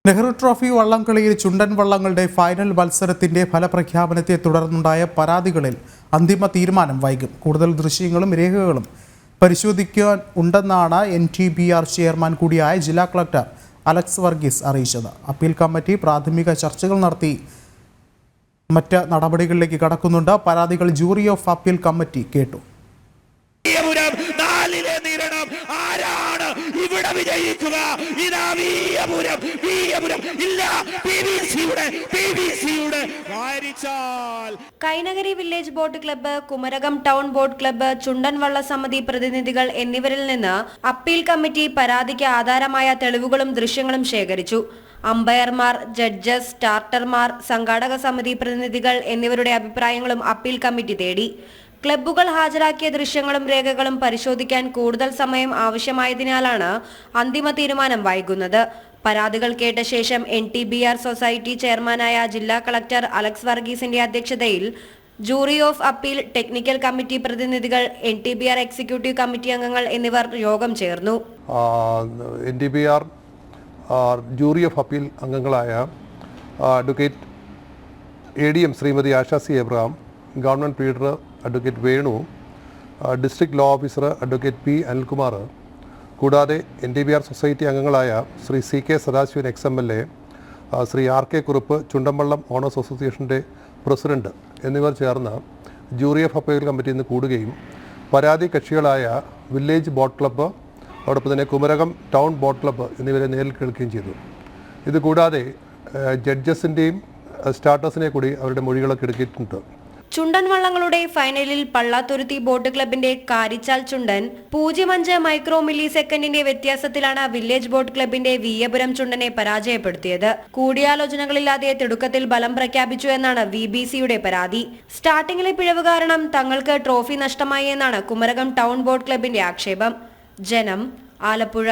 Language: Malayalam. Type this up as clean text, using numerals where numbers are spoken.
നെഹ്റു ട്രോഫി വള്ളംകളിയിൽ ചുണ്ടൻ വള്ളങ്ങളുടെ ഫൈനൽ മത്സരത്തിന്റെ ഫലപ്രഖ്യാപനത്തെ തുടർന്നുണ്ടായ പരാതികളിൽ അന്തിമ തീരുമാനം വൈകും. കൂടുതൽ ദൃശ്യങ്ങളും രേഖകളും പരിശോധിക്കാൻ ഉണ്ടെന്നാണ് NTBR ചെയർമാൻ കൂടിയായ ജില്ലാ കളക്ടർ അലക്സ് വർഗീസ് അറിയിച്ചത്. അപ്പീൽ കമ്മിറ്റി പ്രാഥമിക ചർച്ചകൾ നടത്തി മറ്റ് നടപടികളിലേക്ക് കടക്കുന്നുണ്ട്. പരാതികൾ ജൂറി ഓഫ് അപ്പീൽ കമ്മിറ്റി കേട്ടു. Kainakary village boat club, Kumarakom town boat club, ചുണ്ടൻ വള്ള സമിതി പ്രതിനിധികൾ എന്നിവരിൽ നിന്ന് അപ്പീൽ കമ്മിറ്റി പരാതിക്ക് ആധാരമായ തെളിവുകളും ദൃശ്യങ്ങളും ശേഖരിച്ചു. അമ്പയർമാർ, ജഡ്ജസ്, സ്റ്റാർട്ടർമാർ, സംഘാടക സമിതി പ്രതിനിധികൾ എന്നിവരുടെ അഭിപ്രായങ്ങളും അപ്പീൽ കമ്മിറ്റി തേടി. ക്ലബ്ബുകൾ ഹാജരാക്കിയ ദൃശ്യങ്ങളും രേഖകളും പരിശോധിക്കാൻ കൂടുതൽ സമയം ആവശ്യമായതിനാലാണ് അന്തിമ തീരുമാനം വൈകുന്നത്. പരാതികൾ കേട്ട ശേഷം NTBR സൊസൈറ്റി ചെയർമാനായ ജില്ലാ കളക്ടർ അലക്സ് വർഗീസിന്റെ അധ്യക്ഷതയിൽ jury of appeal, technical committee പ്രതിനിധികൾ, NTBR എക്സിക്യൂട്ടീവ് കമ്മിറ്റി അംഗങ്ങൾ എന്നിവർ യോഗം ചേർന്നു. NTBR ജൂറി ഓഫ് അപ്പീൽ അംഗങ്ങളായ advocate ADM Shrimati Asha C. Abraham, government pleader advocate Venu, district law officer advocate P. Anilkumar, കൂടാതെ NTBR സൊസൈറ്റി അംഗങ്ങളായ Shri CK Sadasivan XMLA, Shri RK Kurup, ചുണ്ടൻവള്ളം ഓണേഴ്സ് അസോസിയേഷൻ്റെ പ്രസിഡന്റ് എന്നിവർ ചേർന്ന് ജൂറി ഓഫ് അപ്പീൽ കമ്മിറ്റിയിൽ നിന്ന് കൂടുകയും പരാതി കക്ഷികളായ വില്ലേജ് ബോട്ട് ക്ലബ്ബ്, അതോടൊപ്പം തന്നെ കുമരകം ടൗൺ ബോട്ട് ക്ലബ്ബ് എന്നിവരെ നേരിൽ കേൾക്കുകയും ചെയ്തു. ഇതുകൂടാതെ ജഡ്ജസിൻ്റെയും സ്റ്റാർട്ടേഴ്സിനെ കൂടി അവരുടെ മൊഴികളൊക്കെ എടുക്കിയിട്ടുണ്ട്. ചുണ്ടൻ വള്ളങ്ങളുടെ ഫൈനലിൽ പള്ളാത്തുരുത്തി ബോട്ട് ക്ലബിന്റെ Karichal Chundan 0.5 micro milli സെക്കൻഡിന്റെ വ്യത്യാസത്തിലാണ് village boat ക്ലബിന്റെ വിയ്യപുരം ചുണ്ടനെ പരാജയപ്പെടുത്തിയത്. കൂടിയാലോചനകളില്ലാതെ തിടുക്കത്തിൽ ബലം പ്രഖ്യാപിച്ചു എന്നാണ് VBCയുടെ പരാതി. സ്റ്റാർട്ടിംഗിലെ പിഴവ് കാരണം തങ്ങൾക്ക് ട്രോഫി നഷ്ടമായി എന്നാണ് കുമരകം ടൗൺ ബോട്ട് ക്ലബിന്റെ ആക്ഷേപം. ജനം, ആലപ്പുഴ.